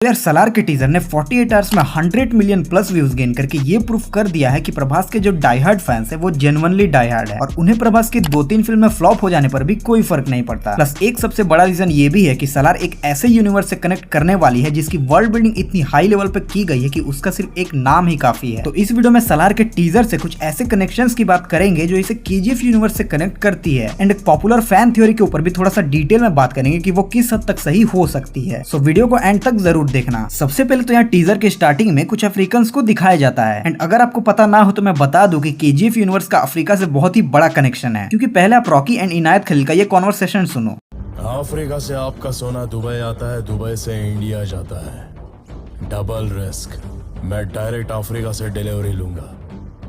यार सलार के टीजर ने 48 आवर्स में 100 मिलियन प्लस व्यूज गेन करके ये प्रूफ कर दिया है कि प्रभास के जो डाई हार्ड फैंस है वो जेन्युइनली डाई हार्ड है और उन्हें प्रभास की 2-3 फिल्म में फ्लॉप हो जाने पर भी कोई फर्क नहीं पड़ता। प्लस एक सबसे बड़ा रीजन ये भी है कि सलार एक ऐसे यूनिवर्स से कनेक्ट करने वाली है जिसकी वर्ल्ड बिल्डिंग इतनी हाई लेवल पे की गई है कि उसका सिर्फ एक नाम ही काफी है। तो इस वीडियो में सलार के टीजर से कुछ ऐसे कनेक्शंस की बात करेंगे जो इसे केजीएफ यूनिवर्स से कनेक्ट करती है एंड एक पॉपुलर फैन थ्योरी के ऊपर भी थोड़ा सा डिटेल में बात करेंगे कि वो किस हद तक सही हो सकती है। सो वीडियो को एंड तक जरूर देखना। सबसे पहले तो यहाँ टीजर के स्टार्टिंग में कुछ अफ्रीकन्स को दिखाया जाता है एंड अगर आपको पता ना हो तो मैं बता दूं कि केजीएफ यूनिवर्स का अफ्रीका से बहुत ही बड़ा कनेक्शन है, क्योंकि पहले आप रॉकी एंड इनायत खलील का ये कॉन्वर्सेशन सुनो। अफ्रीका से आपका सोना दुबई आता है, दुबई से इंडिया जाता है, डबल रिस्क। मैं डायरेक्ट अफ्रीका से डिलीवरी लूंगा,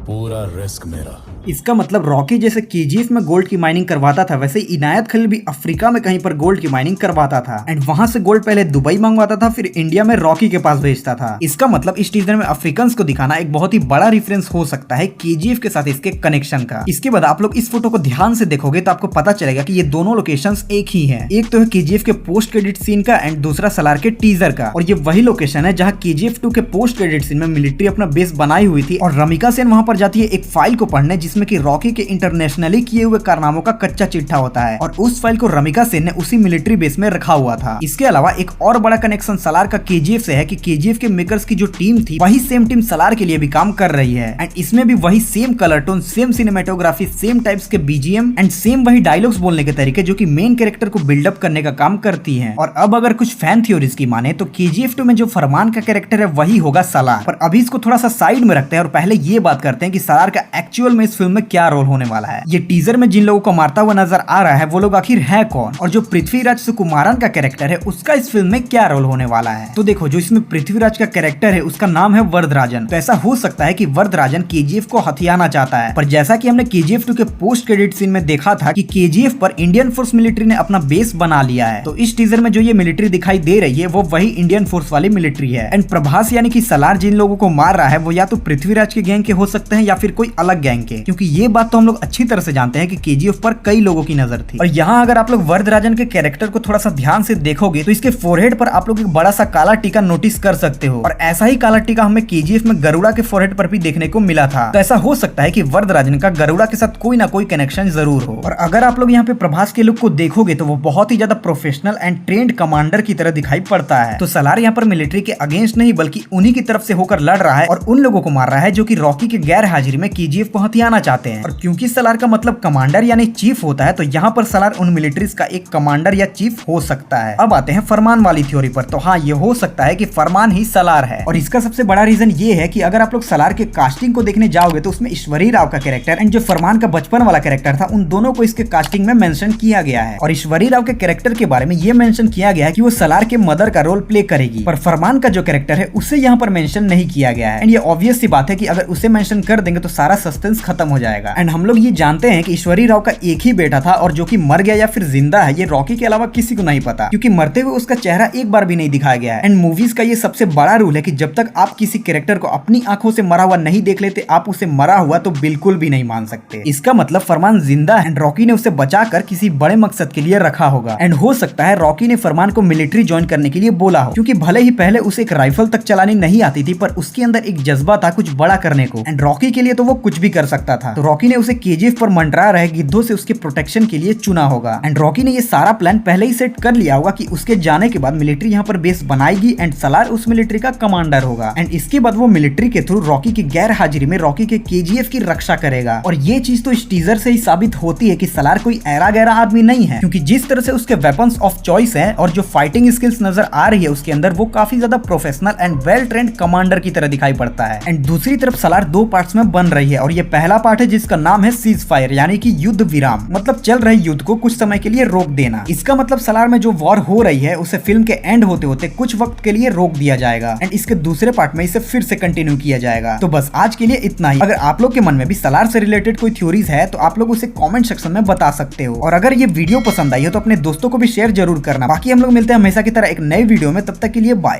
पूरा रिस्क मेरा। इसका मतलब रॉकी जैसे केजीएफ में गोल्ड की माइनिंग करवाता था वैसे इनायत खलील भी अफ्रीका में कहीं पर गोल्ड की माइनिंग करवाता था एंड वहां से गोल्ड पहले दुबई मंगवाता था फिर इंडिया में रॉकी के पास भेजता था। इसका मतलब इस टीजर में अफ्रीकन्स को दिखाना एक बहुत ही बड़ा रेफरेंस हो सकता है केजीएफ के साथ इसके कनेक्शन का। इसके बाद आप लोग इस फोटो को ध्यान से देखोगे तो आपको पता चलेगा कि ये दोनों लोकेशंस एक ही है। एक तो है केजीएफ के पोस्ट क्रेडिट सीन का एंड दूसरा सलार के टीजर का, और ये वही लोकेशन है जहाँ केजीएफ 2 के पोस्ट क्रेडिट सीन में मिलिट्री अपना बेस बनाई हुई थी और रमिका सेन वहां पर जाती है एक फाइल को पढ़ने जिसमें कि रॉकी के इंटरनेशनली किए हुए कारनामों का कच्चा चिट्ठा होता है और उस फाइल को रमिका सेन ने उसी मिलिट्री बेस में रखा हुआ था। इसके अलावा एक और बड़ा कनेक्शन सलार का केजीएफ से है कि केजीएफ के मेकर्स की जो टीम थी वही सेम टीम सलार के लिए भी काम कर रही है एंड इसमें भी वही same colour tone, same cinematography, same types के बीजीएम एंड सेम वही डायलॉग्स बोलने के तरीके जो कि मेन कैरेक्टर को बिल्डअप करने का काम करती है। और अब अगर कुछ फैन थ्योरीज की माने तो केजीएफ 2 में जो फरमान का कैरेक्टर है वही होगा सलार। पर अभी इसको थोड़ा सा साइड में रखते हैं और पहले ये बात करते हैं कि सलार का एक्चुअल में इस फिल्म में क्या रोल होने वाला है। ये टीजर में जिन लोगों को मारता हुआ नजर आ रहा है वो लोग आखिर है कौन, और जो पृथ्वीराज सुकुमारन का कैरेक्टर है उसका इस फिल्म में क्या रोल होने वाला है। तो देखो, जो इसमें पृथ्वीराज का कैरेक्टर है उसका नाम है वरदराजन। तो ऐसा हो सकता है कि वरदराजन केजीएफ को हथियाना चाहता है, पर जैसा कि हमने केजीएफ 2 के पोस्ट क्रेडिट सीन में देखा था कि केजीएफ पर इंडियन फोर्स मिलिट्री ने अपना बेस बना लिया है, तो इस टीजर में जो ये मिलिट्री दिखाई दे रही है वो वही इंडियन फोर्स वाली मिलिट्री है एंड प्रभास यानी कि सलार जिन लोगों को मार रहा है वो या तो पृथ्वीराज के गैंग के हो सकते हैं या फिर कोई अलग गैंग के, क्योंकि ये बात तो हम लोग अच्छी तरह से जानते हैं कि केजीएफ पर कई लोगों की नजर थी। और यहाँ अगर आप लोग वरदराजन के कैरेक्टर को थोड़ा सा ध्यान से देखोगे तो इसके फोरहेड पर आप लोग एक बड़ा सा काला टीका नोटिस कर सकते हो और ऐसा ही काला टीका हमें केजीएफ में गरुड़ा के फोरहेड पर भी देखने को मिला था। तो ऐसा हो सकता है कि वरदराजन का गरुड़ा के साथ कोई ना कोई कनेक्शन जरूर हो। और अगर आप लोग यहाँ पे प्रभास के लुक को देखोगे तो वो बहुत ही ज्यादा प्रोफेशनल एंड ट्रेंड कमांडर की तरह दिखाई पड़ता है। तो सलार यहाँ पर मिलिट्री के अगेंस्ट नहीं बल्कि उन्हीं की तरफ से होकर लड़ रहा है और उन लोगों को मार रहा है जो कि रॉकी के गैर हाजिरी में केजीएफ को हथियाना चाहते हैं। और क्योंकि सलार का मतलब कमांडर यानी चीफ होता है तो यहाँ पर सलार उन मिलिट्रीज का एक कमांडर या चीफ हो सकता है। अब आते हैं फरमान वाली थ्योरी पर। तो हाँ, ये हो सकता है कि फरमान ही सलार है और इसका सबसे बड़ा रीजन ये है कि अगर आप लोग सलार के कास्टिंग को देखने जाओगे तो उसमें ईश्वरी राव का कैरेक्टर एंड जो फरमान का बचपन वाला कैरेक्टर था उन दोनों को इसके कास्टिंग में मेंशन किया गया है। और ईश्वरी राव के कैरेक्टर के बारे में ये मेंशन किया गया है कि वो सलार के मदर का रोल प्ले करेगी, पर फरमान का जो कैरेक्टर है उसे यहाँ पर मेंशन नहीं किया गया है एंड ये ऑब्वियस सी बात है कि अगर उसे मेंशन कर देंगे तो सारा सस्पेंस खत्म हो जाएगा। एंड हम लोग ये जानते हैं कि ईश्वरी राव का एक ही बेटा था और जो कि मर गया या फिर जिंदा है ये रॉकी के अलावा किसी को नहीं पता, क्योंकि मरते हुए उसका चेहरा एक बार भी नहीं दिखाया गया है। एंड मूवीज का ये सबसे बड़ा रूल है कि जब तक आप किसी कैरेक्टर को अपनी आंखों से मरा हुआ नहीं देख लेते आप उसे मरा हुआ तो बिल्कुल भी नहीं मान सकते। इसका मतलब फरमान जिंदा है एंड रॉकी ने उसे बचाकर किसी बड़े मकसद के लिए रखा होगा एंड हो सकता है रॉकी ने फरमान को मिलिट्री ज्वाइन करने के लिए बोला हो, क्योंकि भले ही पहले उसे एक राइफल तक चलानी नहीं आती थी पर उसके अंदर एक जज्बा था कुछ बड़ा करने को एंड रॉकी के लिए तो वो कुछ भी कर सकता था। तो रॉकी ने उसे केजीएफ पर मंडरा रहे गिद्धों से उसके प्रोटेक्शन के लिए चुना होगा एंड रॉकी ने ये सारा प्लान पहले ही सेट कर लिया होगा कि उसके जाने के बाद मिलिट्री यहाँ पर बेस बनाएगी एंड सलार उस मिलिट्री का कमांडर होगा एंड इसके बाद वो मिलिट्री के थ्रू रॉकी की गैर हाजिरी में रॉकी के केजीएफ की रक्षा करेगा। और ये चीज तो इस टीजर से ही साबित होती है कि सलार कोई ऐरा गैरा आदमी नहीं है, क्योंकि जिस तरह से उसके वेपन्स ऑफ चॉइस है और जो फाइटिंग स्किल्स नजर आ रही है उसके अंदर वो काफी ज्यादा professional and well trained commander की तरह दिखाई पड़ता है। एंड दूसरी तरफ सलार 2 पार्ट्स में बन रही है और ये पहला पार्ट है जिसका नाम है सीज फायर यानी कि युद्ध विराम, मतलब चल रहे युद्ध को कुछ समय के लिए रोक देना। इसका मतलब सलार में जो वॉर हो रही है उसे फिल्म के एंड होते होते कुछ वक्त के लिए रोक दिया जाएगा एंड इसके दूसरे पार्ट में इसे फिर से कंटिन्यू किया जाएगा। तो बस आज के लिए इतना ही। अगर आप लोग के मन में भी सलार से रिलेटेड कोई थ्योरीज है तो आप लोग उसे कमेंट सेक्शन में बता सकते हो और अगर ये वीडियो पसंद आई हो तो अपने दोस्तों को भी शेयर जरूर करना। बाकी हम लोग मिलते हैं हमेशा की तरह एक नई वीडियो में, तब तक के लिए बाय।